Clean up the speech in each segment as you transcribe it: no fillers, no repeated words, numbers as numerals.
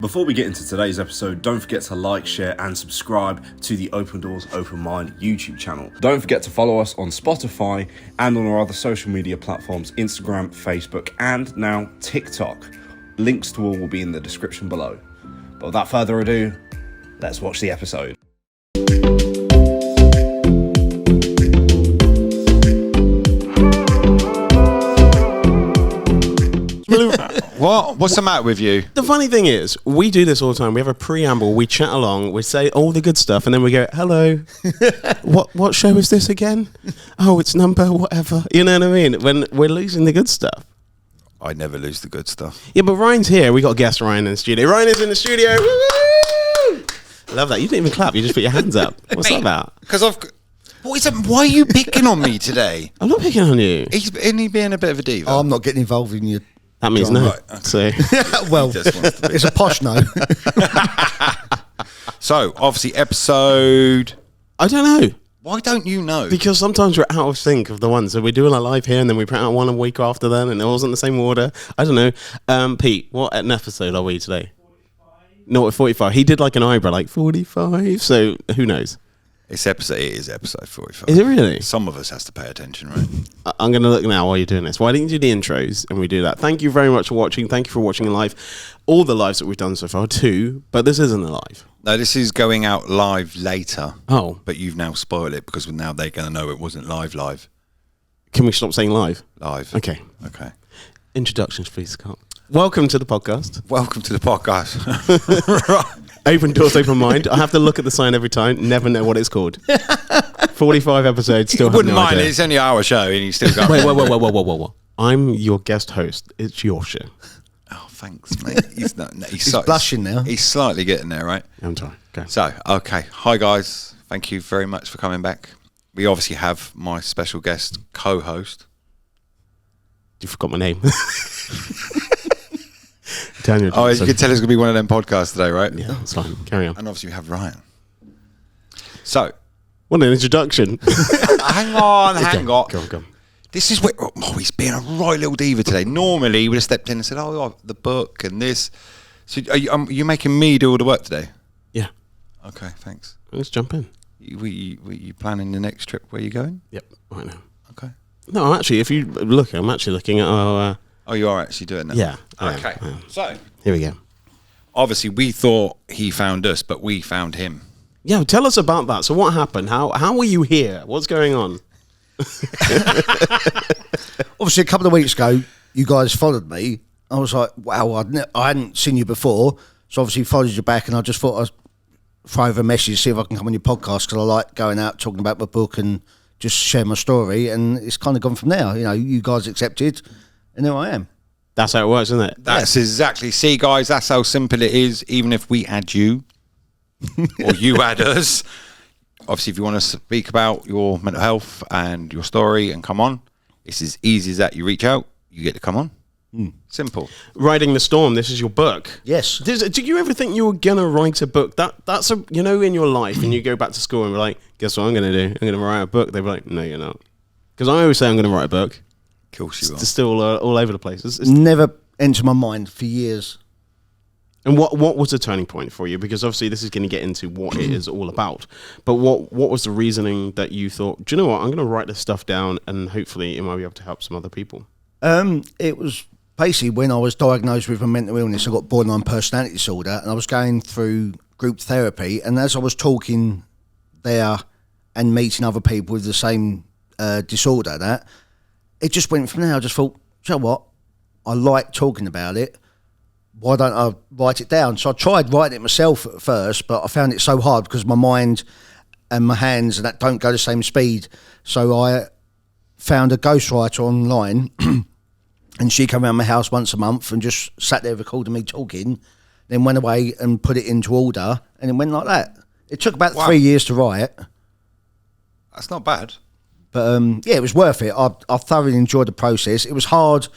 Before we get into today's episode, don't forget to like, share and subscribe to the Open Doors, Open Mind YouTube channel. Don't forget to follow us on Spotify and on our other social media platforms, Instagram, Facebook and now TikTok. Links to all will be in the description below. But without further ado, let's watch the episode. What's the matter with you? The funny thing is, we do this all the time. We have a preamble, we chat along, we say all the good stuff, and then we go, hello, what show is this again? Oh, it's number whatever. You know what I mean? When we're losing the good stuff. I never lose the good stuff. Yeah, but Ryan's here. We got a guest Ryan in the studio. Ryan is in the studio. Woo-hoo! Love that. You didn't even clap. You just put your hands up. What's that about? Because why are you picking on me today? I'm not picking on you. Isn't he being a bit of a diva? I'm not getting involved in your... That means no. Right, okay. So, well, it's a posh no. So, obviously, episode... I don't know. Why don't you know? Because sometimes we're out of sync of the ones. So we're doing a live here and then we put out one a week after then and it wasn't the same order. I don't know. Pete, what an episode are we today? 45. No, 45. He did like an eyebrow, like 45. So who knows? It is episode 45. Is it really? Some of us has to pay attention, right? I'm going to look now while you're doing this. Why didn't you do the intros and we do that? Thank you very much for watching. Thank you for watching live. All the lives that we've done so far, too. But this isn't a live. No, this is going out live later. Oh. But you've now spoiled it because now they're going to know it wasn't live. Can we stop saying live? Live. Okay. Introductions, please, Scott. Welcome to the podcast. Welcome to the podcast. Right. Open Doors, Open Mind. I have to look at the sign every time. Never know what it's called. 45 episodes. Still wouldn't have no mind. idea. It's only an hour show, and you still got. Whoa. I'm your guest host. It's your show. Oh, thanks, mate. He's blushing now. He's slightly getting there, right? I'm sorry. Go. So, okay. Hi, guys. Thank you very much for coming back. We obviously have my special guest co-host. You forgot my name. Daniel. Oh, you can tell it's going to be one of them podcasts today, right? Yeah, that's fine. Carry on. And obviously we have Ryan. So. What an introduction. hang on. Go on. This is where, he's being a right little diva today. Normally he would have stepped in and said, the book and this. So are you making me do all the work today? Yeah. Okay, thanks. Let's jump in. Were you planning the next trip? Where you going? Yep, right now. Okay. No, actually, if you look, I'm actually looking at our... Oh, you are actually doing that? Yeah. Okay. So. Here we go. Obviously, we thought he found us, but we found him. Yeah, tell us about that. So what happened? How were you here? What's going on? Obviously, a couple of weeks ago, you guys followed me. I was like, wow, I hadn't seen you before. So obviously followed you back and I just thought I'd throw over a message, see if I can come on your podcast because I like going out, talking about my book and just share my story. And it's kind of gone from there. You know, you guys accepted and here I am. That's how it works, isn't it? That's exactly. See, guys, that's how simple it is. Even if we add you or you add us, obviously, if you want to speak about your mental health and your story and come on, it's as easy as that. You reach out, you get to come on. Simple. Riding the Storm. This is your book. Yes. Did you ever think you were gonna write a book? That's a in your life, and you go back to school and we're like, guess what I'm gonna do? I'm gonna write a book. They're like, no, you're not. Because I always say I'm gonna write a book. Of course you are. It's still all over the place. It's never entered my mind for years. And what was the turning point for you? Because obviously this is going to get into what it is all about. But what was the reasoning that you thought, do you know what, I'm going to write this stuff down and hopefully it might be able to help some other people? It was basically when I was diagnosed with a mental illness. I got borderline personality disorder and I was going through group therapy. And as I was talking there and meeting other people with the same disorder, that it just went from there. I just thought, you know what, I like talking about it. Why don't I write it down? So I tried writing it myself at first, but I found it so hard because my mind and my hands and that don't go the same speed. So I found a ghostwriter online and she came around my house once a month and just sat there recording me talking, then went away and put it into order and it went like that. It took about 3 years to write. That's not bad. But yeah, it was worth it. I thoroughly enjoyed the process. It was hard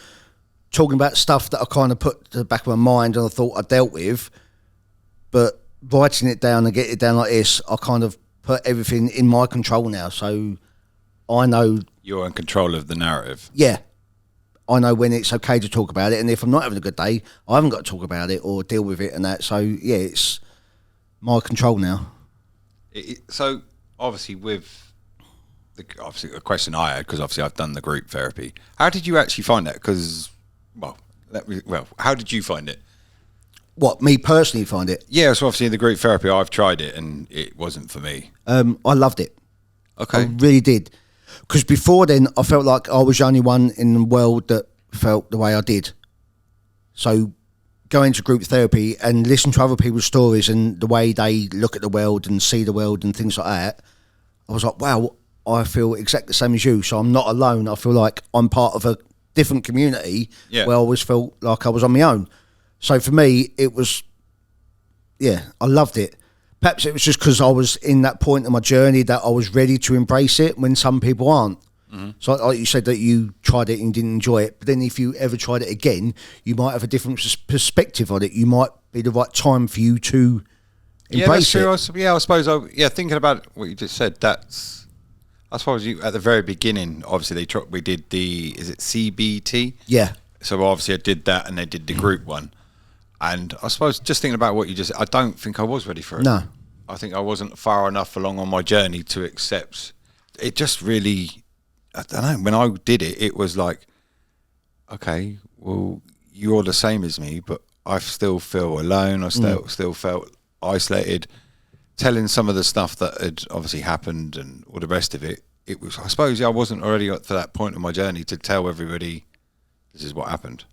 talking about stuff that I kind of put to the back of my mind and I thought I dealt with, but writing it down and getting it down like this, I kind of put everything in my control now. So I know... You're in control of the narrative. Yeah. I know when it's okay to talk about it, and if I'm not having a good day, I haven't got to talk about it or deal with it and that. So yeah, it's my control now. So obviously with obviously a question I had, because obviously I've done the group therapy. How did you actually find that? Because how did you find it? What, me personally find it? Yeah, so obviously the group therapy, I've tried it and it wasn't for me. I loved it. Okay. I really did. Because before then, I felt like I was the only one in the world that felt the way I did. So going to group therapy and listen to other people's stories and the way they look at the world and see the world and things like that, I was like, wow, I feel exactly the same as you. So I'm not alone. I feel like I'm part of a different community where I always felt like I was on my own. So for me, it was, I loved it. Perhaps it was just because I was in that point of my journey that I was ready to embrace it when some people aren't. Mm-hmm. So like you said that you tried it and didn't enjoy it, but then if you ever tried it again, you might have a different perspective on it. You might be the right time for you to embrace it. I suppose, thinking about what you just said, I suppose you, at the very beginning, obviously we did is it CBT? Yeah. So obviously I did that and they did the group one. And I suppose just thinking about what you just said, I don't think I was ready for it. No. I think I wasn't far enough along on my journey to accept. It just really, I don't know, when I did it, it was like, okay, well, you're the same as me, but I still feel alone. I still felt isolated. Telling some of the stuff that had obviously happened and all the rest of it, it was, I suppose, I wasn't already at that point in my journey to tell everybody this is what happened.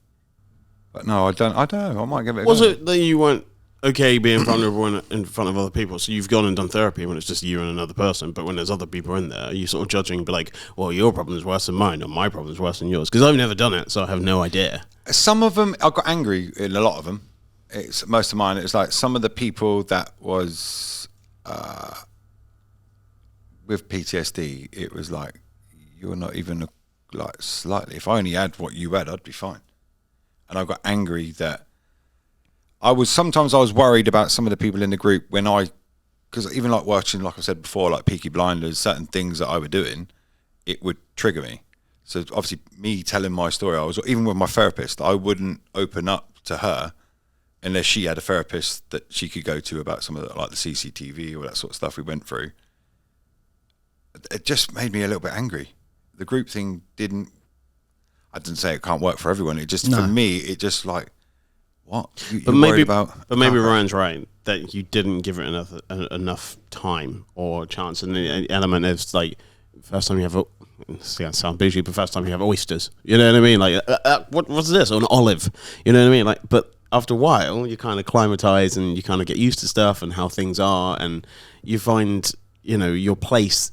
But no, I don't know. I might give it a go. Was it that you weren't okay being vulnerable in front of other people? So you've gone and done therapy when it's just you and another person, but when there's other people in there, are you sort of judging, be like, well, your problem is worse than mine, or my problem is worse than yours? Because I've never done it, so I have no idea. Some of them, I got angry in a lot of them. It's most of mine. It's like some of the people that was with PTSD. It was like, you're not even like slightly. If I only had what you had, I'd be fine. And I got angry that sometimes I was worried about some of the people in the group because even like watching, like I said before, like Peaky Blinders, certain things that I were doing, it would trigger me. So obviously me telling my story, even with my therapist, I wouldn't open up to her unless she had a therapist that she could go to about some of like the CCTV or that sort of stuff we went through. It just made me a little bit angry. The group thing I didn't say it can't work for everyone. It just, for me, it just like, what? But maybe Ryan's right that you didn't give it enough time or chance. And the element is like, first time you have, sound bougie, but first time you have oysters. You know what I mean? Like, what's this? Or an olive. You know what I mean? Like, but after a while, you kind of climatize and you kind of get used to stuff and how things are, and you find, your place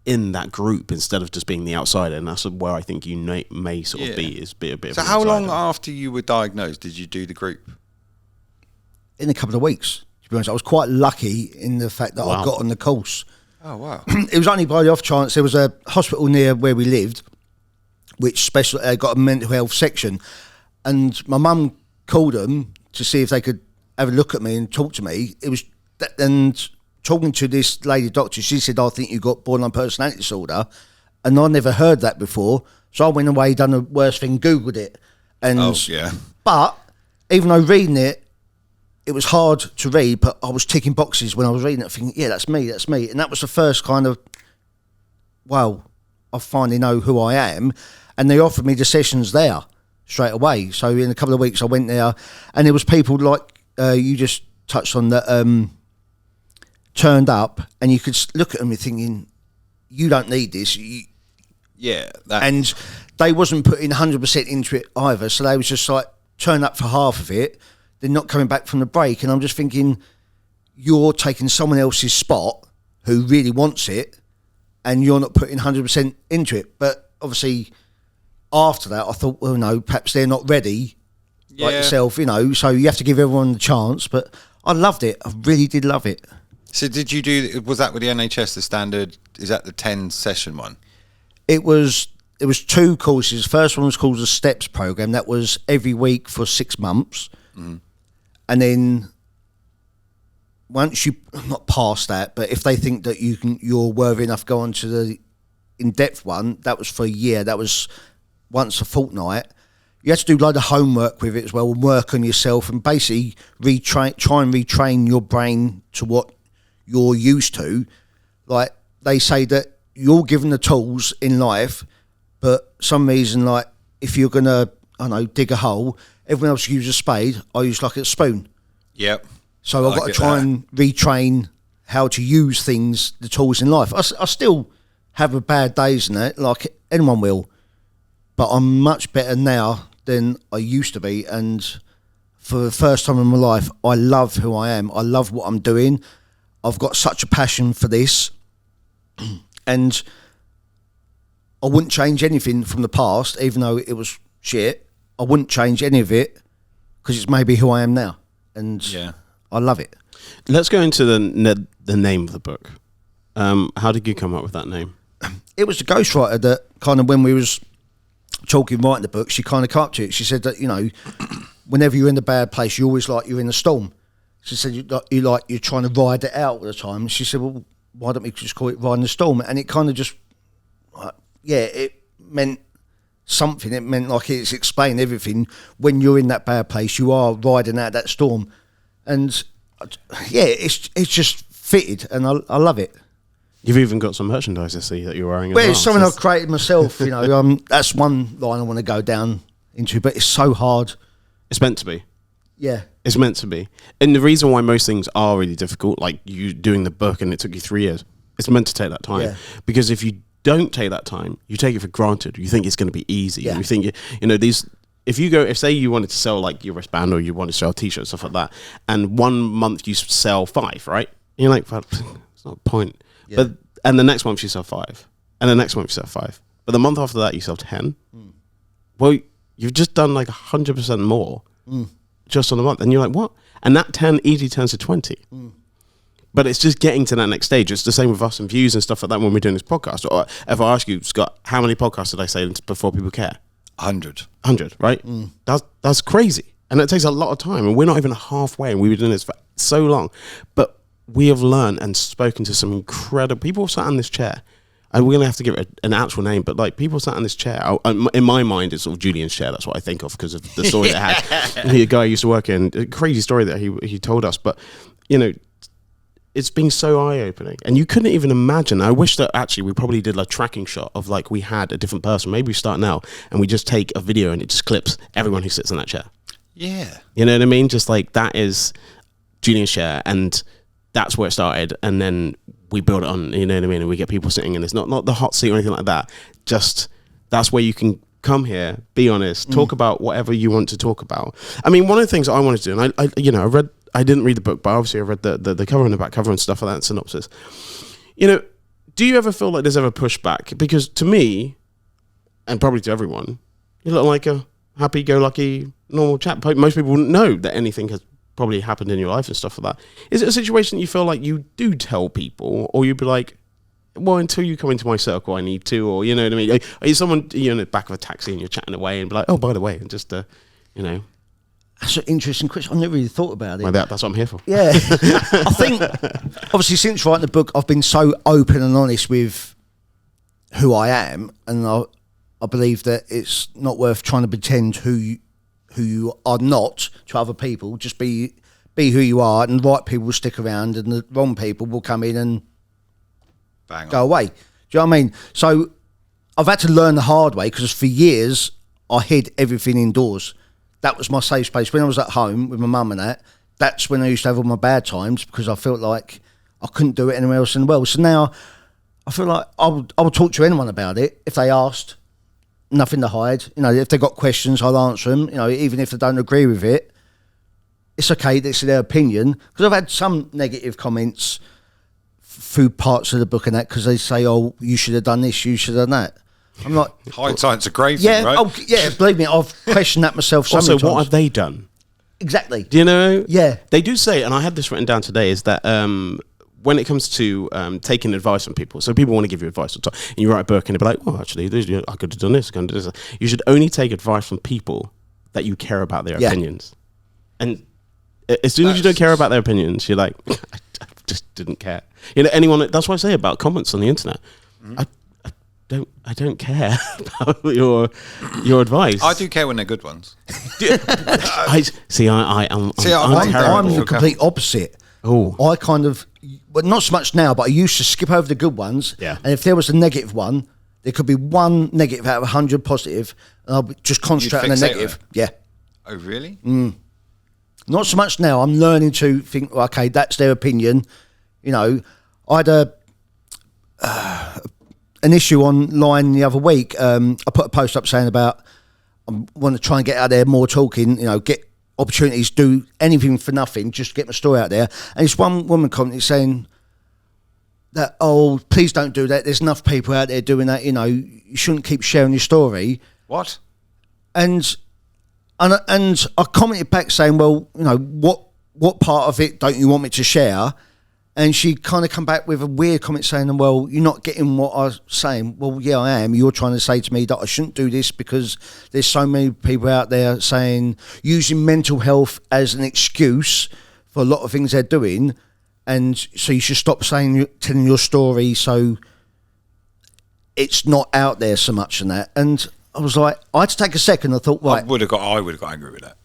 in that group instead of just being the outsider, and that's where I think you may sort of be a bit of so an how outsider. long after you were diagnosed did you do the group? In a couple of weeks, to be honest. I was quite lucky in the fact that I got on the course. Oh wow. It was only by the off chance. There was a hospital near where we lived which got a mental health section, and my mum called them to see if they could have a look at me and talk to me. It was and talking to this lady doctor, she said, I think you got borderline personality disorder. And I never heard that before. So I went away, done the worst thing, Googled it. And but even though reading it, it was hard to read, but I was ticking boxes when I was reading it, thinking, yeah, that's me. And that was the first kind of, well, I finally know who I am. And they offered me the sessions there straight away. So in a couple of weeks I went there, and there was people like you just touched on that turned up, and you could look at them and thinking, you don't need this. And they wasn't putting 100% into it either, so they was just like turn up for half of it, then not coming back from the break. And I'm just thinking, you're taking someone else's spot who really wants it, and you're not putting 100% into it. But obviously after that I thought, well, no, perhaps they're not ready like yourself, so you have to give everyone the chance. But I loved it. I really did love it. So was that with the NHS, the standard, is that the 10 session one? It was two courses. The first one was called the STEPS program. That was every week for 6 months. Mm. And then once you, not past that, but if they think that you're worthy enough to go on to the in-depth one, that was for a year. That was once a fortnight. you have to do a load of homework with it as well, and work on yourself, and basically try and retrain your brain to what you're used to. Like they say that you're given the tools in life, but some reason, like if you're gonna, I don't know, dig a hole, everyone else uses a spade. I use like a spoon. Yep. So I've got to try and retrain how to use things, the tools in life. I still have a bad days in that, like anyone will, but I'm much better now than I used to be. And for the first time in my life, I love who I am. I love what I'm doing. I've got such a passion for this, and I wouldn't change anything from the past, even though it was shit. I wouldn't change any of it because it's maybe who I am now, and I love it. Let's go into the name of the book. How did you come up with that name? It was the ghostwriter that kind of, when we was talking, writing the book, she kind of cut up to it. She said that, you know, whenever you're in a bad place, you always like you're in a storm. She said you're trying to ride it out all the time. She said, well, why don't we just call it Riding the Storm? And it kind of just, it meant something. It meant like it's explained everything. When you're in that bad place, you are riding out that storm. And it's just fitted, and I love it. You've even got some merchandise, I see, that you're wearing as well. well. It's something I've created myself, you know. That's one line I want to go down into, but it's so hard. It's meant to be. Yeah. It's meant to be. And the reason why most things are really difficult, like you doing the book and it took you 3 years, it's meant to take that time. Yeah. Because if you don't take that time, you take it for granted. You think it's going to be easy. Yeah. You think, you know, if say you wanted to sell like your wristband, or you wanted to sell t-shirts, stuff like that, and 1 month you sell 5, right? And you're like, well, it's not a point. Yeah. And the next month you sell 5, and the next month you sell 5, but the month after that you sell 10. Well, you've just done like 100% more just on a month, and you're like, what? And that 10 easily turns to 20. But it's just getting to that next stage. It's the same with us and views and stuff like that when we're doing this podcast. Or if I ask you, Scott, how many podcasts did I say before people care? 100, right? That's crazy, and it takes a lot of time, and we're not even halfway, and we've been doing this for so long, but we have learned and spoken to some incredible people sat in this chair, and we're gonna have to give it an actual name, but like people sat in this chair. In my mind, it's sort of Julian's chair. That's what I think of because of the story it had. The guy I used to work in, a crazy story that he told us, but you know, it's been so eye-opening, and you couldn't even imagine. I wish that actually we probably did a tracking shot of like we had a different person. Maybe we start now and we just take a video and it just clips everyone who sits in that chair. Yeah. You know what I mean? Just like that is Julian's chair, and that's where it started, and then we build it on, you know what I mean? And we get people sitting in this, not the hot seat or anything like that. Just that's where you can come here, be honest, talk about whatever you want to talk about. I mean, one of the things I wanted to do, and I didn't read the book, but obviously I read the cover and the back cover and stuff like that, synopsis. You know, do you ever feel like there's ever pushback? Because to me, and probably to everyone, you look like a happy-go-lucky, normal chap. Most people wouldn't know that anything has probably happened in your life and stuff like that. Is it a situation you feel like you do tell people, or you'd be like, well, until you come into my circle, I need to, or you know what I mean? Are you someone, in the back of a taxi and you're chatting away and be like, oh, by the way, and just, you know. That's an interesting question. I never really thought about it. Well, that's what I'm here for. Yeah. I think, obviously, since writing the book, I've been so open and honest with who I am, and I believe that it's not worth trying to pretend who you are not to other people. Just be who you are, and the right people will stick around, and the wrong people will come in and go away. Do you know what I mean? So I've had to learn the hard way, because for years I hid everything indoors. That was my safe space. When I was at home with my mum and that's when I used to have all my bad times, because I felt like I couldn't do it anywhere else in the world. So now I feel like I would talk to anyone about it if they asked. Nothing to hide. You know, if they've got questions, I'll answer them. You know, even if they don't agree with it, it's okay. That's their opinion. Because I've had some negative comments through parts of the book and that, because they say, oh, you should have done this, you should have done that. I'm like, hindsight's a great thing, right? Oh, yeah, believe me, I've questioned that myself so many times. Also, what have they done? Exactly. Do you know? Yeah. They do say, and I had this written down today, is that when it comes to taking advice from people, so people want to give you advice, and you write a book and they'll be like, oh, actually, I could have done this, I could have done this. You should only take advice from people that you care about their opinions. And as soon as you don't care about their opinions, you're like, I just didn't care. You know, anyone, that's what I say about comments on the internet. I don't care about your advice. I do care when they're good ones. I'm I'm terrible. I'm the complete opposite. Oh. I kind of, but not so much now, but I used to skip over the good ones. Yeah. And if there was a negative one, there could be one negative out of 100 positive, and I'll just concentrate on the fixate negative. on it? Yeah. Oh, really? Not so much now. I'm learning to think, okay, that's their opinion. You know, I had an issue online the other week. I put a post up saying about I want to try and get out there more talking, you know, get opportunities, do anything for nothing, just get my story out there. And this one woman commented saying that, oh, please don't do that. There's enough people out there doing that. You know, you shouldn't keep sharing your story. What? And I commented back saying, well, you know, what part of it don't you want me to share? And she kind of come back with a weird comment saying, well, you're not getting what I was saying. Well, yeah, I am. You're trying to say to me that I shouldn't do this because there's so many people out there saying, using mental health as an excuse for a lot of things they're doing. And so you should stop telling your story so it's not out there so much and that. And I was like, I had to take a second. I thought, right. I would have got angry with that.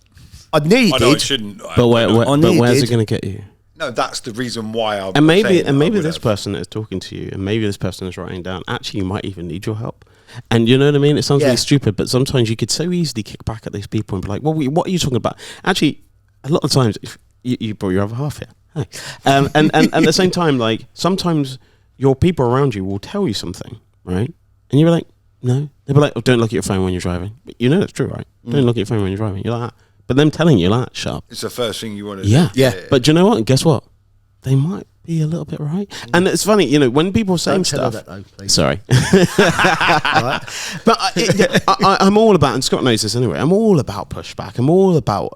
I nearly I know I did. shouldn't. But where's did. it going to get you? No, that's the reason why I. And maybe this person is talking to you, and maybe this person is writing down. Actually, you might even need your help. And you know what I mean? It sounds really stupid, but sometimes you could so easily kick back at these people and be like, "Well, what are you talking about?" Actually, a lot of times, if you brought your other half here, hi. And at the same time, like sometimes your people around you will tell you something, right? And you're like, "No," they'll be like, "Oh, don't look at your phone when you're driving." But you know that's true, right? Don't look at your phone when you're driving. You're like that. But them telling you like, shut up. It's the first thing you want to do. Yeah. But do you know what? Guess what? They might be a little bit right. And it's funny, you know, when people are saying stuff. That though, please. Sorry. But I'm all about, and Scott knows this anyway, I'm all about pushback. I'm all about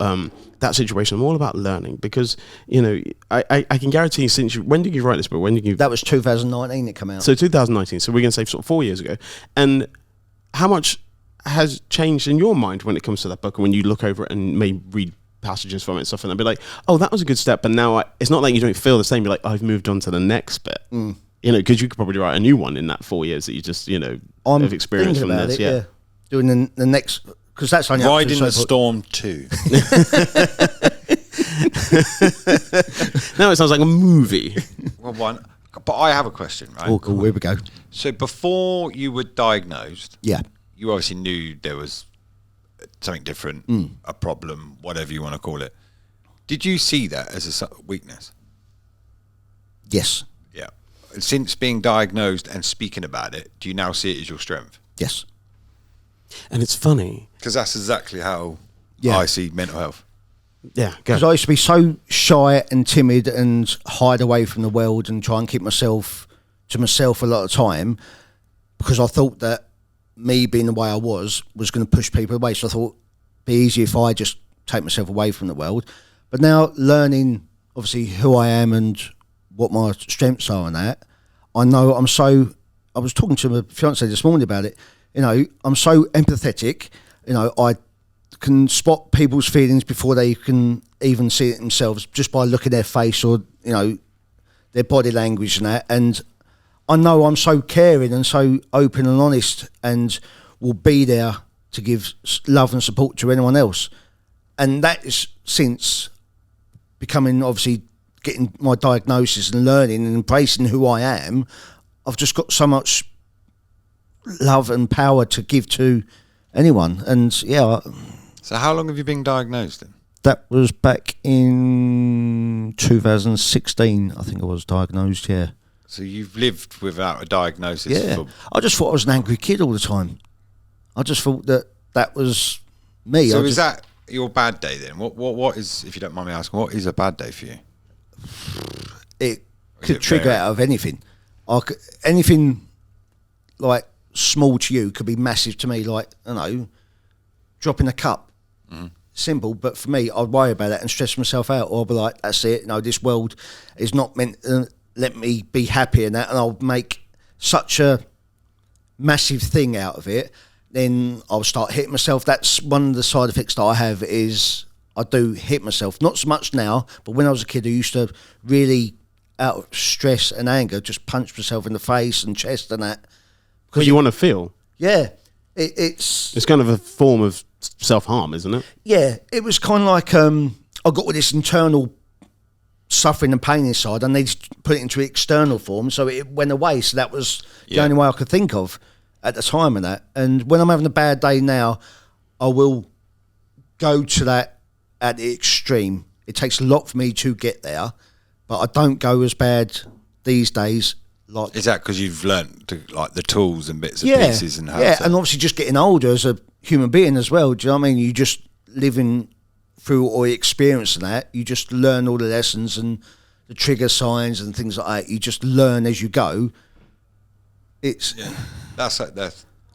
that situation. I'm all about learning because, you know, I can guarantee since when did you write this book? When did you? That was 2019 it came out. So 2019. So we're going to say sort of 4 years ago. And how much has changed in your mind when it comes to that book and when you look over it and may read passages from it and stuff and then be like, oh, that was a good step, but now it's not like you don't feel the same. You're like, I've moved on to the next bit. You know, because you could probably write a new one in that 4 years that you just, you know, have experienced from this. Yeah. Doing the next, because that's only Riding the Storm 2. Now it sounds like a movie. Well, but I have a question, right? Oh, cool. Here we go. So before you were diagnosed, Yeah. you obviously knew there was something different, a problem, whatever you want to call it. Did you see that as a weakness? Yes. Yeah. Since being diagnosed and speaking about it, do you now see it as your strength? Yes. And it's funny. Because that's exactly how Yeah. I see mental health. Yeah, Because I used to be so shy and timid and hide away from the world and try and keep myself to myself a lot of time because I thought that me being the way I was going to push people away. So I thought it'd be easier if I just take myself away from the world. But now learning, obviously, who I am and what my strengths are and that, I know I was talking to my fiance this morning about it, you know, I'm so empathetic, you know, I can spot people's feelings before they can even see it themselves just by looking at their face or, you know, their body language and that. And I know I'm so caring and so open and honest and will be there to give love and support to anyone else. And that is since becoming, obviously, getting my diagnosis and learning and embracing who I am, I've just got so much love and power to give to anyone. And yeah. So how long have you been diagnosed then? That was back in 2016, I think I was diagnosed, yeah. So you've lived without a diagnosis. Yeah. I just thought I was an angry kid all the time. I just thought that was me. So is that your bad day then? What is, if you don't mind me asking, what is a bad day for you? It could trigger out of anything. Anything like small to you could be massive to me, like, you know, dropping a cup. Simple, but for me, I'd worry about that and stress myself out, or I'd be like, that's it, you know, this world is not meant to let me be happy and that, and I'll make such a massive thing out of it, then I'll start hitting myself. That's one of the side effects that I have, is I do hit myself. Not so much now, but when I was a kid, I used to really, out of stress and anger, just punch myself in the face and chest and that, Because you want to feel. Yeah, it's kind of a form of self-harm, isn't it? Yeah, it was kind of like I got all this internal suffering and pain inside. I needed to put it into external form, so it went away. So that was the only way I could think of at the time of that. And when I'm having a bad day now, I will go to that at the extreme. It takes a lot for me to get there, but I don't go as bad these days. Like, is that because you've learnt like the tools and bits and pieces and how to... and obviously just getting older as a human being as well. Do you know what I mean? You just living through or experiencing that, you just learn all the lessons and the trigger signs and things like that. You just learn as you go. It's that's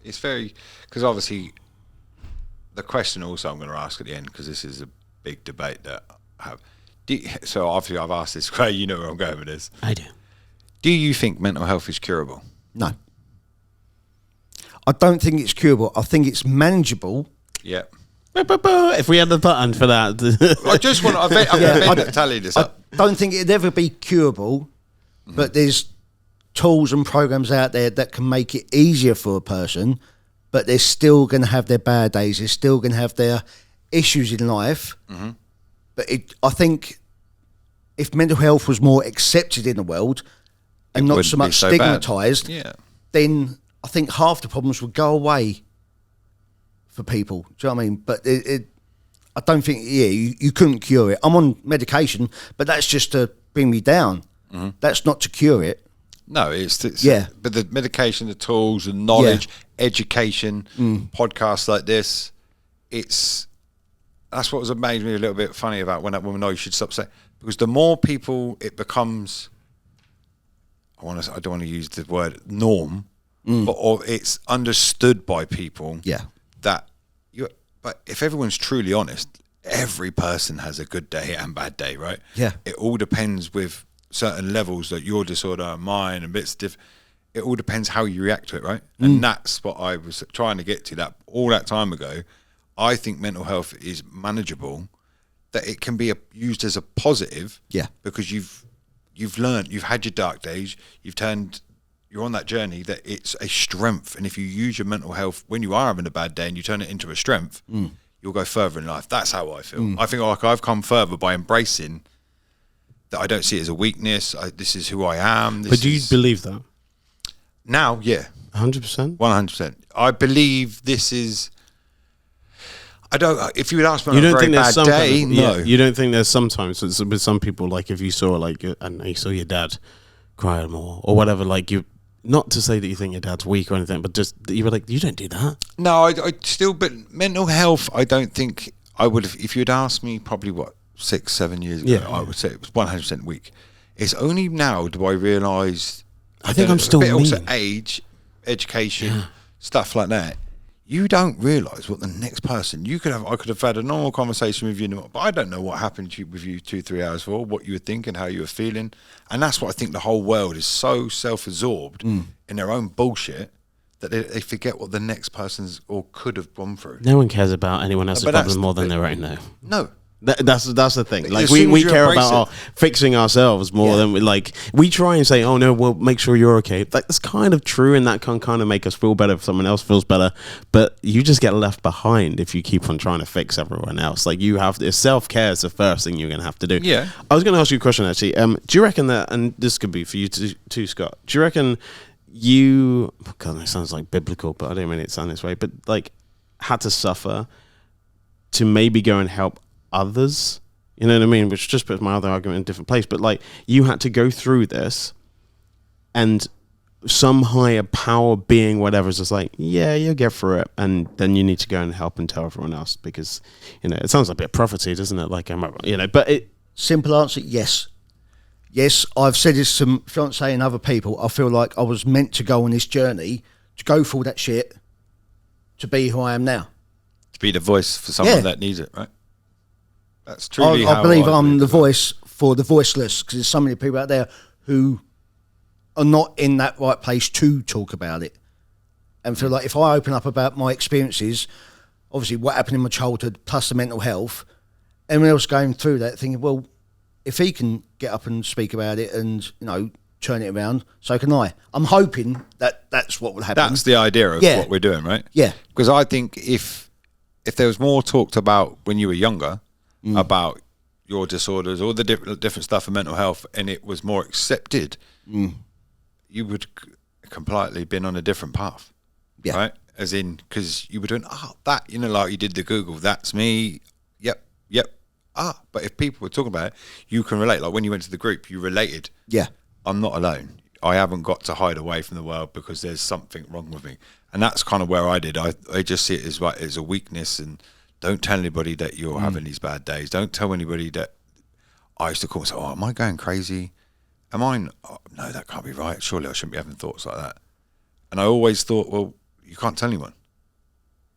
it's very, because obviously the question also I'm going to ask at the end, because this is a big debate that I have. So obviously I've asked this, Craig, you know where I'm going with this. I do. Do you think mental health is curable? No. I don't think it's curable. I think it's manageable. Yeah. If we had the button for that. I just want to tell you this. I don't think it'd ever be curable, but there's tools and programs out there that can make it easier for a person, but they're still going to have their bad days. They're still going to have their issues in life. Mm-hmm. But I think if mental health was more accepted in the world and not so much stigmatised, then I think half the problems would go away for people. Do you know what I mean? But I don't think, you couldn't cure it. I'm on medication, but that's just to bring me down. Mm-hmm. That's not to cure it. No, it's but the medication, the tools, the knowledge, education, podcasts like this, that's what was made me a little bit funny about when that woman knows you should stop saying, because the more people it becomes, I don't want to use the word norm, or it's understood by people. Yeah. But if everyone's truly honest, every person has a good day and bad day, right? Yeah. It all depends with certain levels, like your disorder, mine, and bits different. It all depends how you react to it, right? And that's what I was trying to get to. That all that time ago, I think mental health is manageable. That it can be used as a positive. Yeah. Because you've learned, you've had your dark days, you're on that journey, that it's a strength. And if you use your mental health when you are having a bad day and you turn it into a strength, you'll go further in life. That's how I feel. I think like I've come further by embracing that. I don't see it as a weakness. This is who I am. But do you believe that? Now, yeah. 100%? 100%. I believe this is... if you would ask me on a very bad day, no. You don't think there's sometimes with some people, like if you saw like, I don't know, you saw your dad cry more or whatever, like you, not to say that you think your dad's weak or anything, but just you were like, you don't do that. No, I still, but mental health, I don't think I would have, if you'd asked me probably 6-7 years ago, I would say it was 100% weak. It's only now do I realise, I think I'm still mean. Also age, education, stuff like that. You don't realise what the next person I could have had a normal conversation with you, but I don't know what happened with you 2-3 hours for, what you were thinking, how you were feeling, and that's what I think the whole world is so self-absorbed in their own bullshit that they forget what the next person's or could have gone through. No one cares about anyone else's problem more than their own, though. No. That's the thing. Like we care about fixing ourselves more than we try and say, oh no, well make sure you're okay. Like that's kind of true, and that can kind of make us feel better if someone else feels better. But you just get left behind if you keep on trying to fix everyone else. Like you have to, self-care is the first thing you're going to have to do. Yeah. I was going to ask you a question actually. Do you reckon that, and this could be for you too, Scott? Do you reckon God, it sounds like biblical, but I don't mean it to sound this way. But like had to suffer to maybe go and help others, you know what I mean, which just puts my other argument in a different place, but like you had to go through this and some higher power being whatever is just like, yeah, you'll get through it, and then you need to go and help and tell everyone else, because it sounds like a bit of prophecy, doesn't it? Like but it simple answer, yes. I've said this to fiancé and other people. I feel like I was meant to go on this journey, to go through that shit, to be who I am now, to be the voice for someone that needs it, right? That's truly I believe I'm the voice for the voiceless, because there's so many people out there who are not in that right place to talk about it, and feel like if I open up about my experiences, obviously what happened in my childhood plus the mental health, everyone else going through that thinking, well, if he can get up and speak about it and turn it around, so can I. I'm hoping that that's what would happen. That's the idea of Yeah. what we're doing, right? Yeah. Because I think if there was more talked about when you were younger about your disorders, all the different stuff in mental health, and it was more accepted, you would completely been on a different path, Yeah. right? As in, because you were doing that, like you did the Google, that's me, yep. But if people were talking about it, you can relate. Like when you went to the group, you related. Yeah. I'm not alone. I haven't got to hide away from the world because there's something wrong with me. And that's kind of where I did. I just see it as like as a weakness, and don't tell anybody that you're having these bad days. Don't tell anybody that. I used to call myself, am I going crazy? Am I? Oh, no, that can't be right. Surely I shouldn't be having thoughts like that. And I always thought, well, you can't tell anyone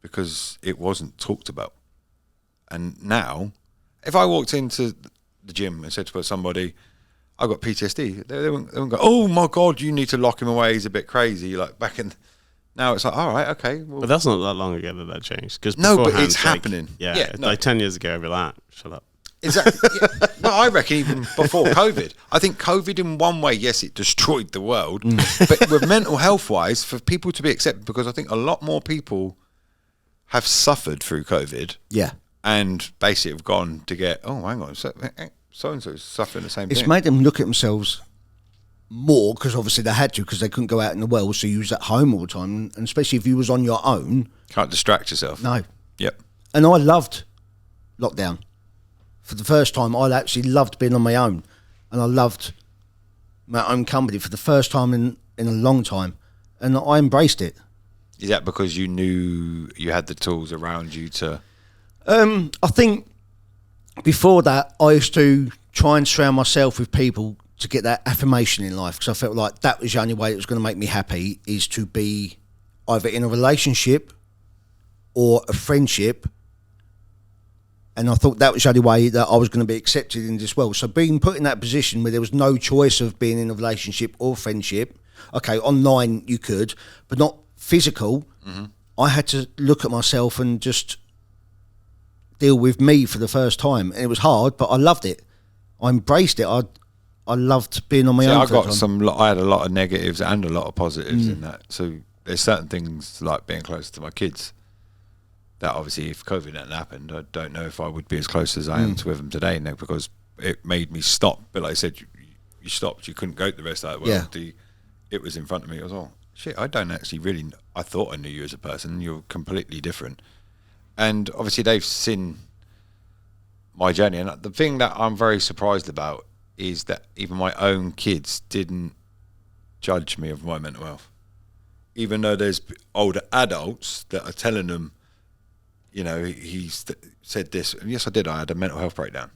because it wasn't talked about. And now, if I walked into the gym and said to somebody, I got PTSD, they wouldn't go, oh my God, you need to lock him away, he's a bit crazy. Like back in, now it's like, all right, okay. Well, But that's not that long ago that changed. Cause no, but beforehand, it's happening. Yeah, no. like 10 years ago, I'd be like, shut up. Exactly. Yeah. But I reckon even before COVID, I think COVID in one way, yes, it destroyed the world, but with mental health wise, for people to be accepted, because I think a lot more people have suffered through COVID. Yeah. And basically have gone to get, oh, hang on, so-and-so's suffering the same It's thing. made them look at themselves more because obviously they had to because they couldn't go out in the world, so you was at home all the time, and especially if you was on your own. Can't distract yourself. No. Yep. And I loved lockdown. For the first time, I actually loved being on my own, and I loved my own company for the first time in a long time, and I embraced it. Is that because you knew you had the tools around you to... I think before that, I used to try and surround myself with people to get that affirmation in life because I felt like that was the only way it was going to make me happy, is to be either in a relationship or a friendship. And I thought that was the only way that I was going to be accepted in this world. So being put in that position where there was no choice of being in a relationship or friendship, okay, online you could, but not physical, I had to look at myself and just deal with me for the first time. And it was hard, but I loved it. I embraced it. I loved being on my own. I had a lot of negatives and a lot of positives in that. So there's certain things like being close to my kids that obviously if COVID hadn't happened, I don't know if I would be as close as I am to with them today now, because it made me stop. But like I said, you stopped. You couldn't go to the rest of that world. Yeah. It was in front of me. I was all, shit, I don't actually really... I thought I knew you as a person. You're completely different. And obviously they've seen my journey. And the thing that I'm very surprised about is that even my own kids didn't judge me of my mental health. Even though there's older adults that are telling them, you know, he's said this. And yes, I did. I had a mental health breakdown.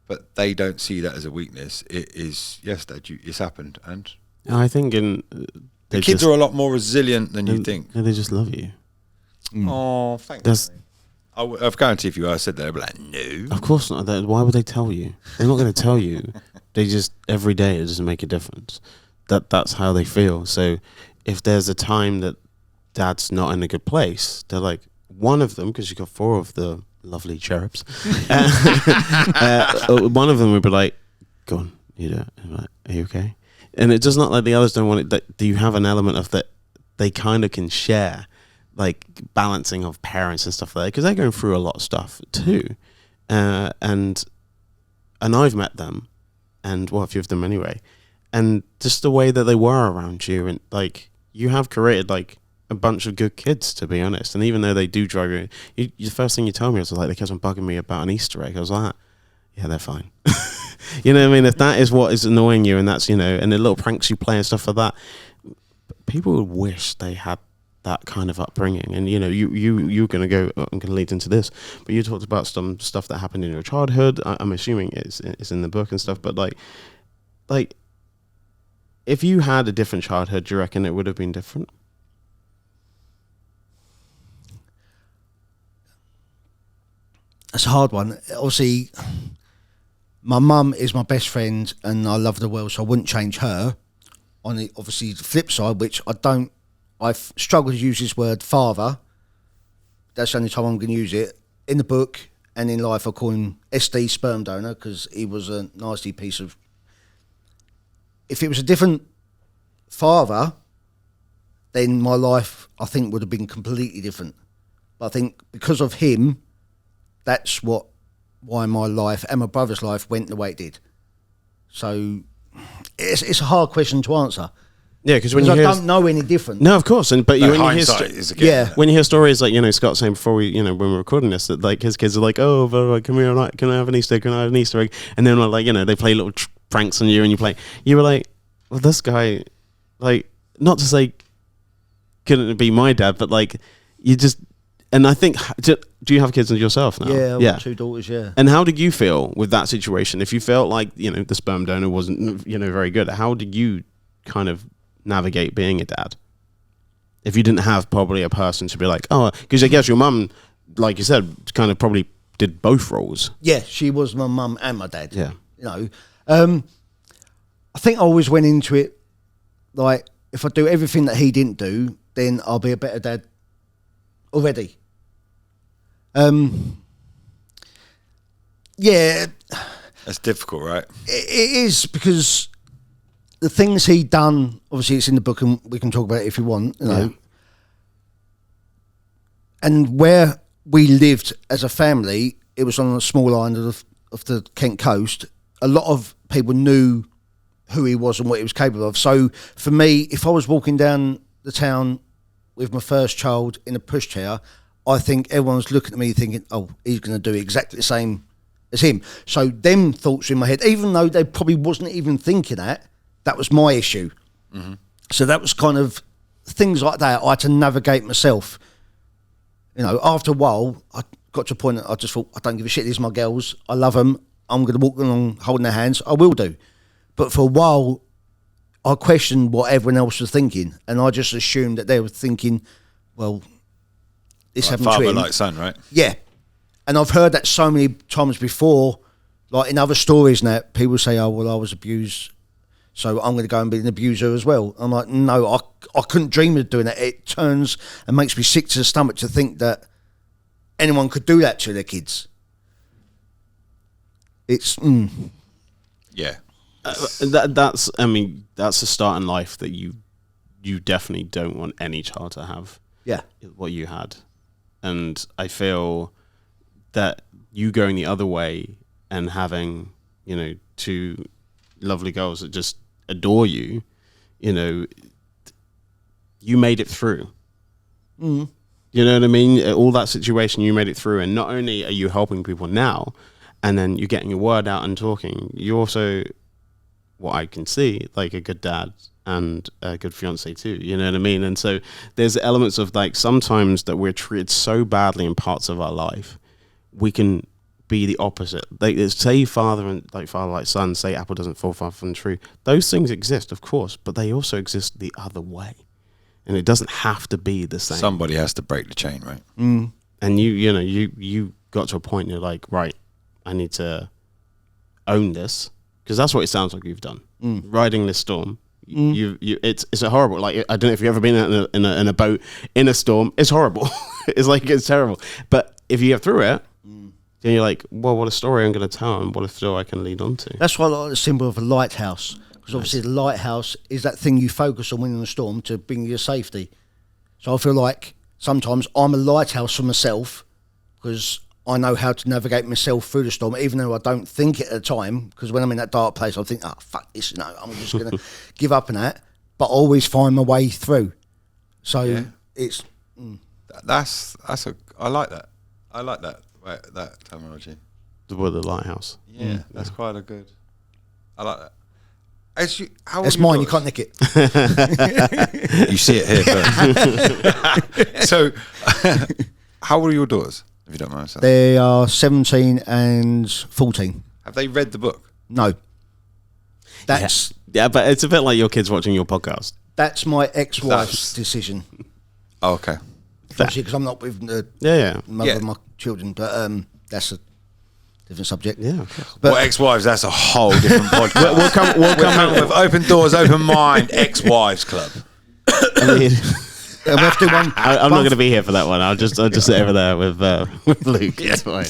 But they don't see that as a weakness. It is, yes, Dad, it's happened. And I think the kids are a lot more resilient than you think. They just love you. Oh, thanks. That's, I've guaranteed if you said that, they'd be like, no. of course not. Why would they tell you? They're not going to tell you. They just, every day it doesn't make a difference. That's how they feel. So if there's a time that Dad's not in a good place, they're like, one of them, because you've got 4 of the lovely cherubs, one of them would be like, go on, you do it. I'm like, are you okay? And it's just not like the others don't want it. That, do you have an element of that they kind of can share, like balancing of parents and stuff like that, because they're going through a lot of stuff too. And I've met them, and well, a few of them anyway, and just the way that they were around you, and like you have created like a bunch of good kids, to be honest. And even though they do drive you, the first thing you told me was like, they kept on bugging me about an Easter egg. I was like, yeah, they're fine. You know what I mean? If that is what is annoying you, and that's, you know, and the little pranks you play and stuff like that, people would wish they had that kind of upbringing. And you know, you're going to go, I'm going to lead into this, but you talked about some stuff that happened in your childhood. I'm assuming it's in the book and stuff, but like if you had a different childhood, do you reckon it would have been different? That's a hard one. Obviously, my mum is my best friend and I love the world, so I wouldn't change her. On the obviously the flip side, which I've struggled to use this word father. That's the only time I'm going to use it. In the book and in life, I call him SD sperm donor because he was a nasty piece of... If it was a different father, then my life, I think, would have been completely different. But I think because of him, that's why my life and my brother's life went the way it did. So it's a hard question to answer. Yeah, because when I you hear, don't know any different. no, of course, but when you hear, hindsight is again. Yeah. when you hear stories like, Scott saying before we, when we're recording this, that like his kids are like, oh, but can I have an Easter egg? Can I have an Easter egg? And then like, they play little pranks on you, and you were like, well, this guy, like, not to say couldn't it be my dad, but like, you just, and I think, do you have kids yourself now? Yeah, I've got 2 daughters, yeah. And how did you feel with that situation? If you felt like, the sperm donor wasn't, very good, how did you kind of navigate being a dad? If you didn't have probably a person to be like, oh, because I guess your mum, like you said, kind of probably did both roles. Yeah, she was my mum and my dad. Yeah. I think I always went into it like, if I do everything that he didn't do, then I'll be a better dad already. Yeah. That's difficult, right? It is, because the things he done, obviously it's in the book and we can talk about it if you want, Yeah. And where we lived as a family, it was on a small island of the Kent coast. A lot of people knew who he was and what he was capable of. So for me, if I was walking down the town with my first child in a pushchair, I think everyone was looking at me thinking, oh, he's going to do exactly the same as him. So them thoughts in my head, even though they probably wasn't even thinking that was my issue. Mm-hmm. So that was kind of things like that I had to navigate myself. After a while, I got to a point that I just thought, I don't give a shit, these are my girls, I love them, I'm going to walk along holding their hands, I will do. But for a while, I questioned what everyone else was thinking, and I just assumed that they were thinking, well, this Like happened to father, him. like son, right? Yeah. And I've heard that so many times before, like in other stories now, people say, oh, well, I was abused, so I'm going to go and be an abuser as well. I'm like, no, I couldn't dream of doing that. It turns and makes me sick to the stomach to think that anyone could do that to their kids. It's, Yeah. That's a start in life that you definitely don't want any child to have. Yeah. What you had. And I feel that you going the other way and having, 2 lovely girls that just adore you, you made it through. Mm. You know what I mean? All that situation, you made it through. And not only are you helping people now, and then you're getting your word out and talking, you also, what I can see, like a good dad and a good fiance too. You know what I mean? And so there's elements of like sometimes that we're treated so badly in parts of our life, we can be the opposite. Like say father like son, say apple doesn't fall far from the tree. Those things exist, of course, but they also exist the other way. And it doesn't have to be the same. Somebody has to break the chain, right? Mm. And you got to a point you're like, right, I need to own this, because that's what it sounds like you've done. Riding this storm. It's a horrible, like, I don't know if you've ever been in a boat in a storm. It's horrible. It's terrible. But if you get through it, then you're like, well, what a story I'm going to tell, and what a story I can lead on to. That's why I like the symbol of a lighthouse, because obviously the lighthouse is that thing you focus on when in a storm to bring you safety. So I feel like sometimes I'm a lighthouse for myself, because I know how to navigate myself through the storm, even though I don't think it at the time, because when I'm in that dark place, I think, oh, fuck this, I'm just going to give up on that. But I always find my way through. So it's... I like that. I like that terminology. The word the lighthouse. Yeah, that's quite a good... I like that. It's mine, you can't nick it. You see it here first. So, how old are your daughters, if you don't mind saying? They are 17 and 14. Have they read the book? No. That's Yeah, but it's a bit like your kids watching your podcast. That's my ex-wife's decision. Oh, okay. Obviously, because I'm not with the mother of my children, but that's a different subject. Yeah. But Well, ex-wives, that's a whole different podcast. We'll come out with Open Doors, Open Mind, Ex-Wives Club. we have to do one. I'm not going to be here for that one. I'll just sit over there with Luke. It's fine.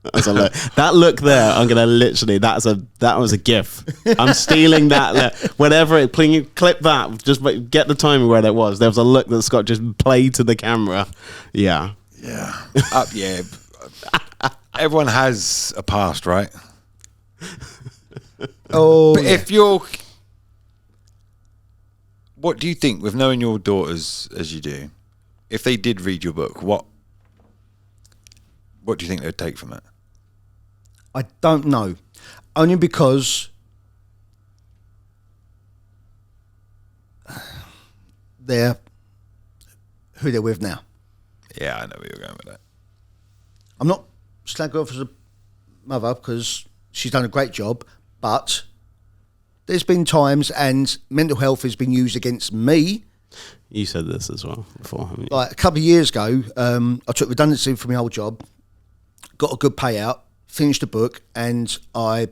That's a look. That look there, I'm gonna literally. That was a gif. I'm stealing that. Whatever. Clip that. Just get the timing where that was. There was a look that Scott just played to the camera. Yeah. Yeah. Yeah. Everyone has a past, right? Oh, But if you're, what do you think with knowing your daughters as you do? If they did read your book, what do you think they'd take from it? I don't know. Only because they're who they're with now. Yeah, I know where you're going with that. I'm not slagging her off as a mother because she's done a great job, but there's been times and mental health has been used against me. You said this as well before, haven't you? Like a couple of years ago, I took redundancy from my old job, got a good payout, finished the book, and I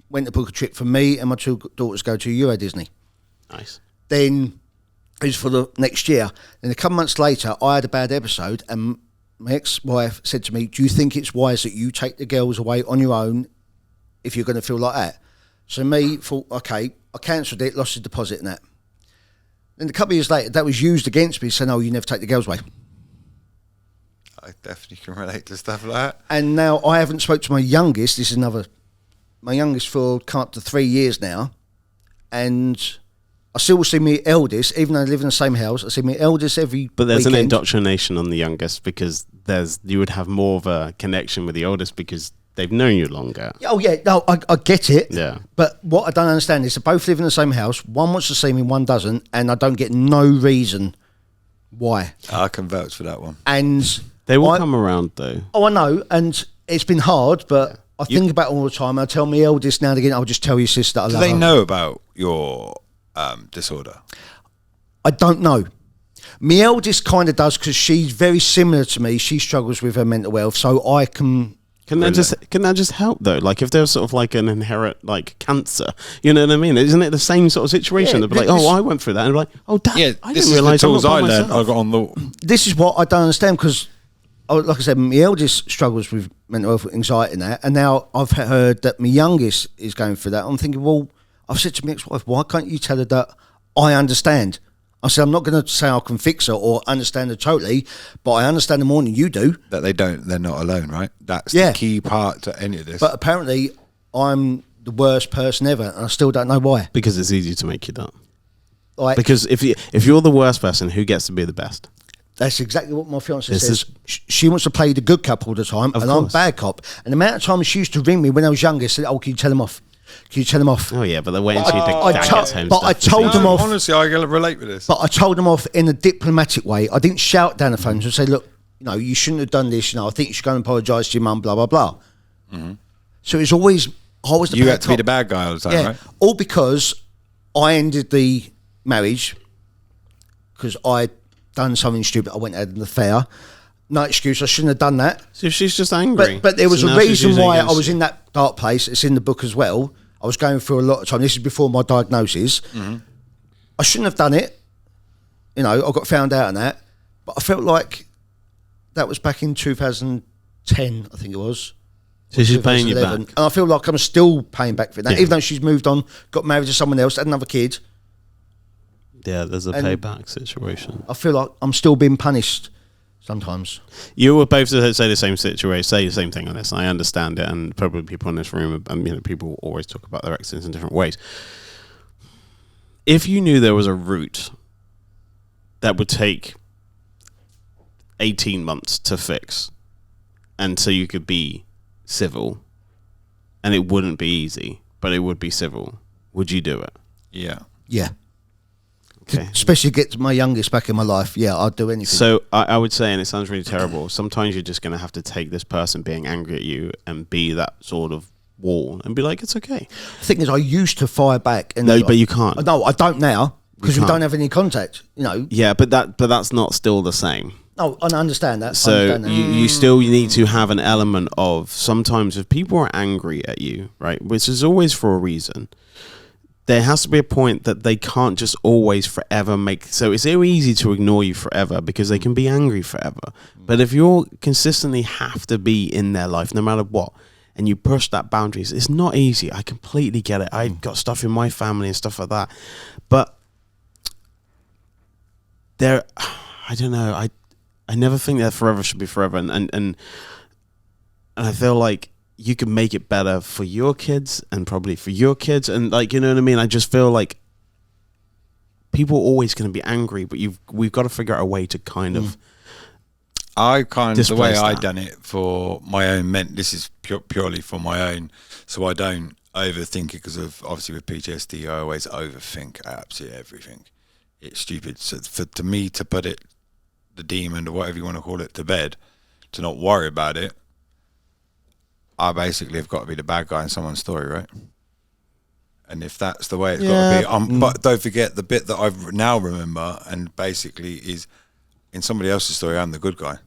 went to book a trip for me and my two daughters to go to Euro Disney. Nice. Then it was for the next year. Then a couple months later, I had a bad episode, and my ex-wife said to me, "Do you think it's wise that you take the girls away on your own if you're going to feel like that?" So me thought, okay, I cancelled it, lost the deposit and that. Then a couple of years later, that was used against me, saying, "Oh, you never take the girls away." I definitely can relate to stuff like that. And now I haven't spoke to my youngest. This is my youngest for come up to 3 years now, and I still see my eldest, even though I live in the same house. I see my eldest every. But there's an weekend. indoctrination on the youngest because you would have more of a connection with the oldest because they've known you longer. Oh yeah, no, I get it. Yeah. But what I don't understand is they both live in the same house. One wants to see me, one doesn't, and I don't get no reason why. I can vouch for that one. And They will come around though. Oh, I know, and it's been hard, but I think about it all the time. I tell my eldest now and again, I'll just tell your sister I love her. Do they know about your disorder? I don't know. My eldest kind of does because she's very similar to me. She struggles with her mental health, so I can. Can that just help though? Like if there's sort of like an inherent like cancer, you know what I mean? Isn't it the same sort of situation? Yeah, They'll be like, "Oh, I went through that," and they're like, "Oh, Dad, Yeah, I this didn't is the realise tools I I'm not by learned. I myself." got on the. This is what I don't understand because, like I said, my eldest struggles with mental health, anxiety, and that, and now I've heard that my youngest is going through that. I'm thinking, well, I've said to my ex-wife, why can't you tell her that I understand? I said, I'm not going to say I can fix her or understand her totally, but I understand her more than you do. That they're not alone, right? That's Yeah. the key part to any of this. But apparently, I'm the worst person ever, and I still don't know why. Because it's easy to make you that. Like, Because if you're the worst person, who gets to be the best? that's exactly what my fiancée This says. She wants to play the good cop all the time, and I'm course. bad cop. And the amount of times she used to ring me when I was younger, said, "Oh, can you tell him off? Can you tell him off?" Oh yeah, but they're waiting until you I think to- Dad gets home. but stuff I to told see. them off. Honestly, I can relate with this. But I told them off in a diplomatic way. I didn't shout down the phone and say, "Look, you shouldn't have done this. I think you should go and apologise to your mum." Blah blah blah. So it's always I was the You bad had to be cop. the bad guy all the time, Yeah, right? all because I ended the marriage because I done something stupid. I went and had an affair. No excuse. I shouldn't have done that. So if she's just angry. But there was So a now she's reason using why I against was you. in that dark place. It's in the book as well. I was going through a lot of time. This is before my diagnosis. I shouldn't have done it. I got found out on that. But I felt like that was back in 2010, I think it was. So she's paying you 2011. back. And I feel like I'm still paying back for that. Yeah. Even though she's moved on, got married to someone else, had another kid. Yeah, there's a And- payback situation. I feel like I'm still being punished sometimes. You were both to say the same situation, say the same thing on this. I understand it, and probably people in this room, people always talk about their exes in different ways. If you knew there was a route that would take 18 months to fix, and so you could be civil, and it wouldn't be easy, but it would be civil, would you do it? Yeah. Yeah. Okay. Especially get my youngest back in my life. Yeah, I'd do anything. So I would say, and it sounds really terrible, sometimes you're just going to have to take this person being angry at you and be that sort of wall and be like, it's okay. The thing is, I used to fire back. And No, but you can't. No, I don't now because we can't. don't have any contact. Yeah, but that's not still the same. No, I understand that. I So understand that. you still need to have an element of sometimes if people are angry at you, right, which is always for a reason, there has to be a point that they can't just always forever make. So it's so easy to ignore you forever because they can be angry forever. But if you're consistently have to be in their life, no matter what, and you push that boundaries, it's not easy. I completely get it. I've got stuff in my family and stuff like that. But there, I don't know. I never think that forever should be forever. And I feel like you can make it better for your kids and probably for your kids. And like, you know what I mean? I just feel like people are always going to be angry, but we've got to figure out a way to kind of the way I that. done it for my own this is purely for my own, so I don't overthink it, because of obviously with PTSD I always overthink absolutely everything. It's stupid. So to me to put it, the demon or whatever you want to call it, to bed, to not worry about it, I basically have got to be the bad guy in someone's story, right? And if that's the way it's got to be, but don't forget the bit that I now remember, and basically is in somebody else's story, I'm the good guy.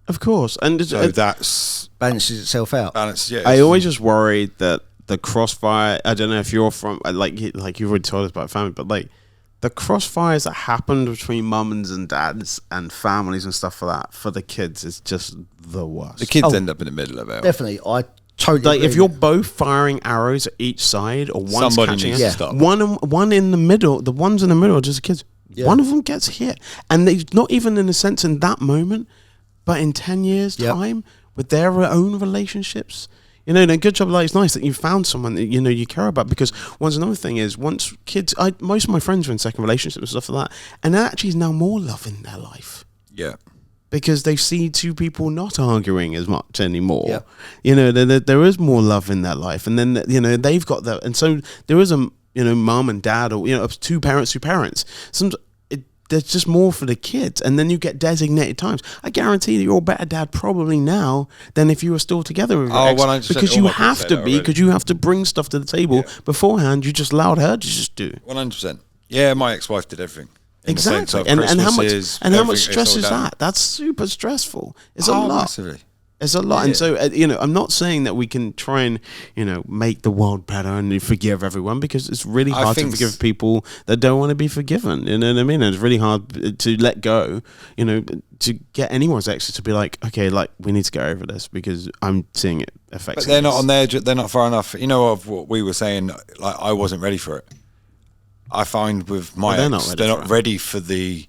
Of course, and So that's Balances itself out. balance. Yeah, I always just worried that the crossfire. I don't know if you're from like you've already told us about family, but like the crossfires that happened between mums and dads and families and stuff like that for the kids is just the worst. the kids end up in the middle of it. Definitely, I totally Like agree if you're with both firing arrows at each side, or one's Somebody catching needs it, to stop. one in the middle, the ones in the middle are just kids. Yeah. One of them gets hit, and they not even in a sense in that moment, but in 10 years Yep. time with their own relationships. You know, and a good job. Like, it's nice that you found someone that you know you care about. Because once another thing is, once kids, most of my friends are in second relationships and stuff like that, and there actually is now more love in their life. Yeah. Because they see two people not arguing as much anymore. Yep. You know, there is more love in their life. And then, you know, they've got that. And so there is mum and dad, or, you know, two parents. There's just more for the kids. And then you get designated times. I guarantee that you're a better dad probably now than if you were still together with your ex. 100%. Because you All my kids have say to that be, already. because you have to bring stuff to the table. Beforehand, you just allowed her to just do. 100%. Yeah, my ex-wife did everything. In the sense Exactly. of And how much Christmases, how much everything, stress it's all is done. that? That's super stressful. It's a Oh, lot. massively. It's a lot. Yeah. And so, you know, I'm not saying that we can try and, you know, make the world better and forgive everyone, because it's really I hard to think forgive people that don't want to be forgiven. You know what I mean? And it's really hard to let go, you know, to get anyone's exes to be like, okay, like, we need to get over this because I'm seeing it affecting But they're not us. on there. They're not far enough. You know, of what we were saying. Like, I wasn't ready for it. I find with my Well, ex, they're not ready for the.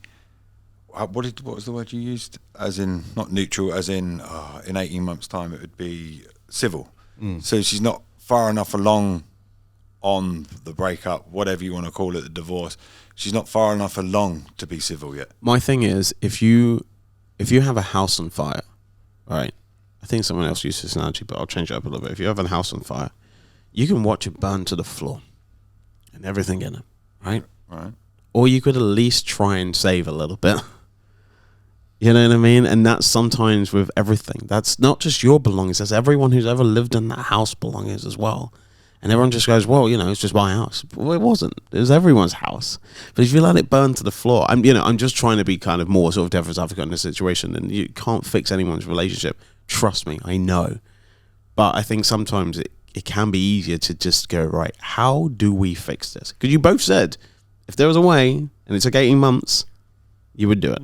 What was the word you used? As in not neutral. As in 18 months' time, it would be civil. So she's not far enough along on the breakup, whatever you want to call it, the divorce. She's not far enough along to be civil yet. My thing is, if you have a house on fire, right? I think someone else used this analogy, but I'll change it up a little bit. If you have a house on fire, you can watch it burn to the floor and everything in it, right? Right. Or you could at least try and save a little bit. You know what I mean? And that's sometimes with everything. That's not just your belongings. That's everyone who's ever lived in that house belongings as well. And everyone just goes, well, you know, it's just my house. Well, it wasn't. It was everyone's house. But if you let it burn to the floor, I'm just trying to be kind of more sort of devil's advocate in this situation. And you can't fix anyone's relationship. Trust me, I know. But I think sometimes it can be easier to just go, right, how do we fix this? Because you both said, if there was a way, and it took 18 months, you would do it.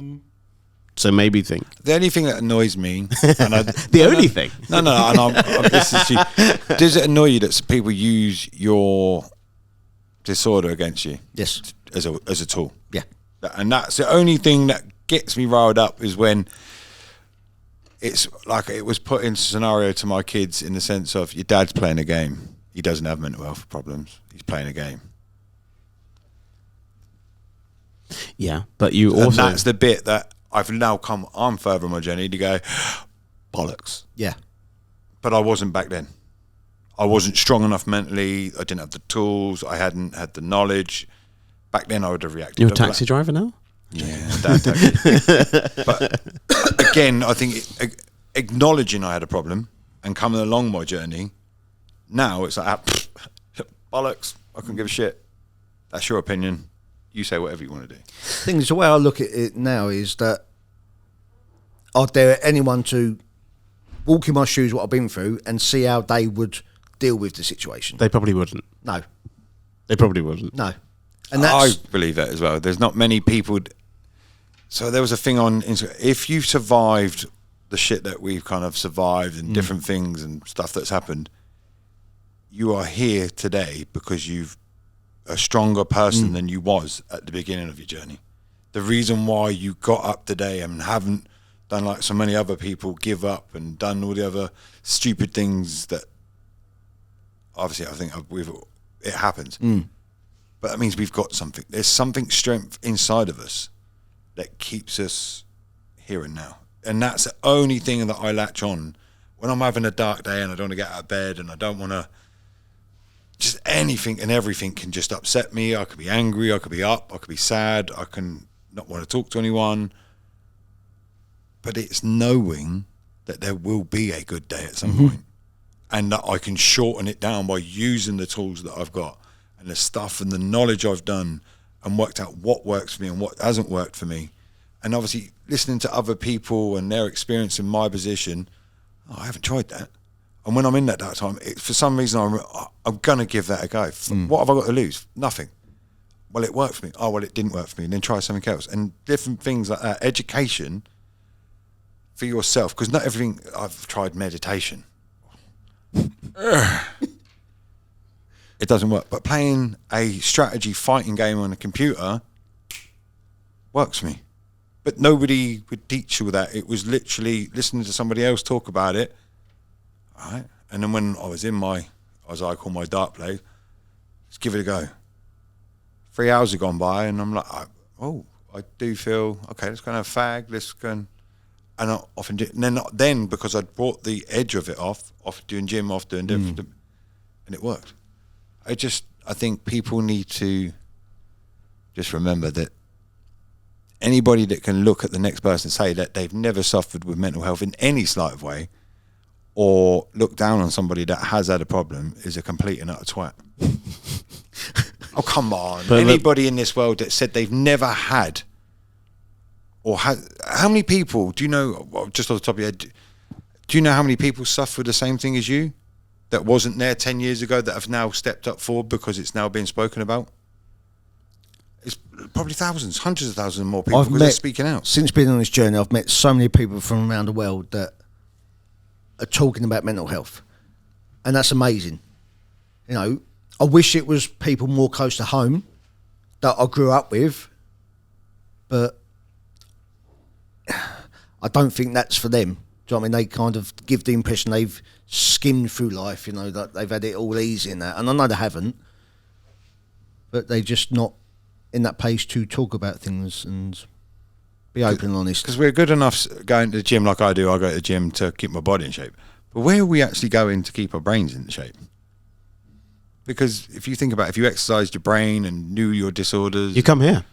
So maybe think. The only thing that annoys me, and Only thing. No, and this is does it annoy you that people use your disorder against you? Yes. As a tool. Yeah. And that's the only thing that gets me riled up, is when it's like it was put in scenario to my kids in the sense of, your dad's playing a game. He doesn't have mental health problems. He's playing a game. Yeah, but you And also... that's the bit that I've now I'm further on my journey to go, bollocks. Yeah. But I wasn't back then. I wasn't strong enough mentally. I didn't have the tools. I hadn't had the knowledge. Back then, I would have reacted. You're a taxi driver now? Yeah, dad taxi. But again, I think acknowledging I had a problem and coming along my journey, now it's like, bollocks. I couldn't give a shit. That's your opinion. You say whatever you want to do. Thing is, the way I look at it now is that I dare anyone to walk in my shoes, what I've been through, and see how they would deal with the situation. They probably wouldn't. No. They probably wouldn't. No. And that's... I believe that as well. There's not many people. So there was a thing on Instagram. If you've survived the shit that we've kind of survived and different things and stuff that's happened, you are here today because you've a stronger person than you was at the beginning of your journey. The reason why you got up today and haven't done like so many other people, give up and done all the other stupid things that obviously I think it happens. But that means we've got something. There's something strength inside of us that keeps us here and now. And that's the only thing that I latch on when I'm having a dark day and I don't want to get out of bed and I don't want to, just anything and everything can just upset me. I could be angry, I could be up, I could be sad, I can not want to talk to anyone. But it's knowing that there will be a good day at some point, and that I can shorten it down by using the tools that I've got and the stuff and the knowledge I've done and worked out what works for me and what hasn't worked for me. And obviously listening to other people and their experience in my position, I haven't tried that. And when I'm in that dark time, for some reason, I'm going to give that a go. What have I got to lose? Nothing. Well, it worked for me. Oh, well, it didn't work for me. And then try something else. And different things like that. Education for yourself. Because not everything, I've tried meditation. It doesn't work. But playing a strategy fighting game on a computer works for me. But nobody would teach you that. It was literally listening to somebody else talk about it. All right. And then when I was in my, as I call my dark place, let's give it a go. 3 hours have gone by and I'm like, I do feel, okay, let's go and have a fag, let's go and I often do, and then because I'd brought the edge of it off doing gym, off doing different, and it worked. I think people need to just remember that anybody that can look at the next person and say that they've never suffered with mental health in any slight of way, or look down on somebody that has had a problem, is a complete and utter twat. Oh, come on. But anybody in this world that said they've never had, or had, how many people, do you know, well, just off the top of your head, do you know how many people suffer the same thing as you that wasn't there 10 years ago that have now stepped up forward because it's now being spoken about? It's probably thousands, hundreds of thousands more people because they're speaking out. Since being on this journey, I've met so many people from around the world that are talking about mental health, and that's amazing. You know, I wish it was people more close to home that I grew up with, but I don't think that's for them. Do you know what I mean? They kind of give the impression they've skimmed through life, you know, that they've had it all easy and that, and I know they haven't, but they're just not in that place to talk about things and be open and honest. Because we're good enough going to the gym like I do. I go to the gym to keep my body in shape. But where are we actually going to keep our brains in shape? Because if you think about it, if you exercised your brain and knew your disorders... You come here.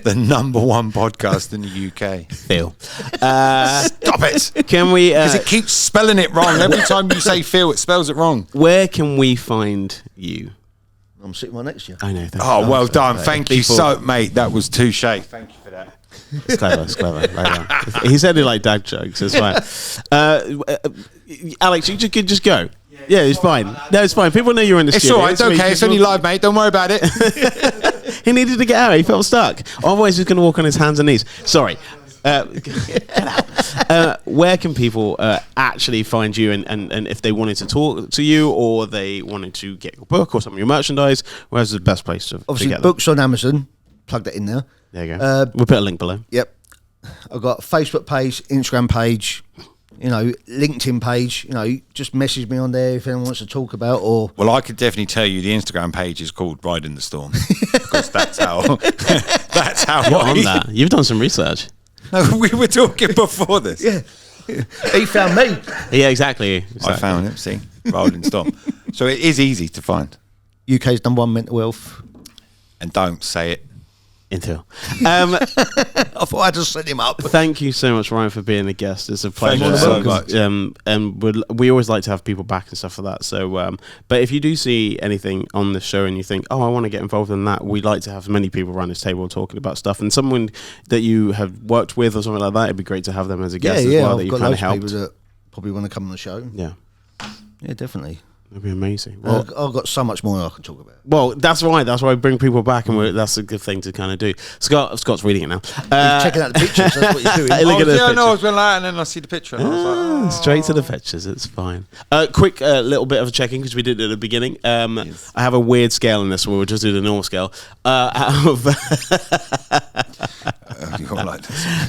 The #1 podcast in the UK. Phil. Stop it! Can we... Because it keeps spelling it wrong. Every time you say Phil, it spells it wrong. Where can we find you? I'm sitting right next to you. I know. Oh, well done. Thank you so, mate. That was touche. Thank you for that. It's clever. It's clever. Like, he said it like dad jokes. It's fine. Alex, you just go. Yeah, it's fine. No, it's fine. People know you're in the studio. It's all right. It's okay. It's only live, mate. Don't worry about it. He needed to get out. He felt stuck. Otherwise, he's going to walk on his hands and knees. Sorry. Get out. Where can people actually find you, and if they wanted to talk to you or they wanted to get your book or some of your merchandise, where's the best place to Obviously, get them? books on Amazon. Plug that in there. There you go. We'll put a link below. Yep. I've got a Facebook page, Instagram page, you know, LinkedIn page. You know, just message me on there if anyone wants to talk about or... Well, I could definitely tell you the Instagram page is called Riding the Storm. Because that's how... that's how You're on that. You've done some research. No, we were talking before this. Yeah. He found me. Yeah, exactly. I found it, see? Riding Storm. So it is easy to find. UK's #1 mental health. And don't say it. Until. I thought I'd just set him up. Thank you so much, Ryan, for being a guest. It's a pleasure. Thank you so much. And we always like to have people back and stuff for that. So, but if you do see anything on the show and you think, oh, I want to get involved in that, we'd like to have many people around this table talking about stuff. And someone that you have worked with or something like that, it'd be great to have them as a guest as well. I've that you got kind of loads of helped. people that probably want to come on the show. Yeah, definitely. That'd be amazing. Well, I've got so much more I can talk about. well, that's right. That's why I bring people back, and that's a good thing to kind of do. Scott's reading it now. He's checking out the pictures. That's what you're doing. Look at the I know. I was pictures. going like, and then I see the picture. And I was like, oh. Straight to the pictures. It's fine. Quick little bit of a checking because we did it at the beginning. I have a weird scale in this, where we'll just do the normal scale. Out of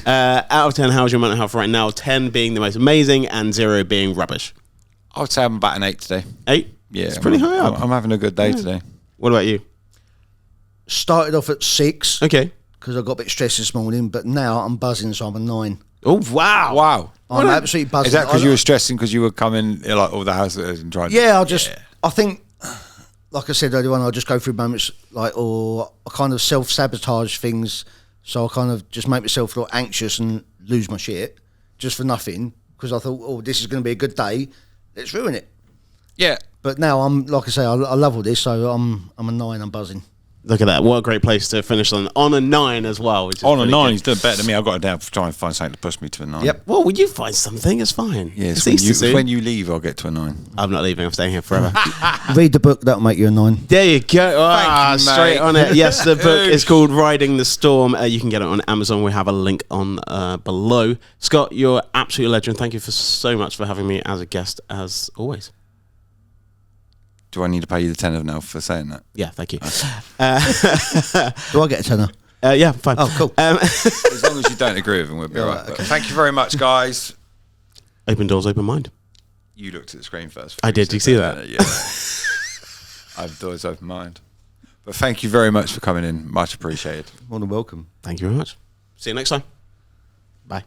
out of 10, how's your mental health right now? 10 being the most amazing, and 0 being rubbish. I would say I'm about an 8 today. 8? Yeah, it's pretty high up. I'm having a good day today. What about you? Started off at 6 Okay. because I got a bit stressed this morning, but now I'm buzzing, so I'm a 9. Oh wow! Wow. I'm absolutely buzzing. Is that because you were stressing because you were coming like all the houses and trying? Yeah, I think, like I said earlier on, I just go through moments or I kind of self-sabotage things, so I kind of just make myself feel anxious and lose my shit just for nothing because I thought, oh, this is going to be a good day, let's ruin it. Yeah. But now I'm, like I say, I love all this, so I'm a 9, I'm buzzing. Look at that! What a great place to finish on a 9 as well. Which is On a pretty 9, good. he's doing better than me. I've got to try and find something to push me to a 9. Yep. Well, would you find something? It's fine. Yeah, it's when easy to see. when you leave, I'll get to a 9. I'm not leaving. I'm staying here forever. Read the book, that'll make you a 9. There you go. you, Straight mate. on it. Yes, the book is called Riding the Storm. You can get it on Amazon. We have a link on below. Scott, you're absolute legend. Thank you so much for having me as a guest, as always. Do I need to pay you the tenner now for saying that? Yeah, thank you. Do I get a tenner? Yeah, fine. Oh, cool. As long as you don't agree with him, we'll be all right. okay. But thank you very much, guys. Open doors, open mind. You looked at the screen first. I did. Do you see that? Yeah. I have doors open mind. But thank you very much for coming in. Much appreciated. More than welcome. Thank you very much. See you next time. Bye.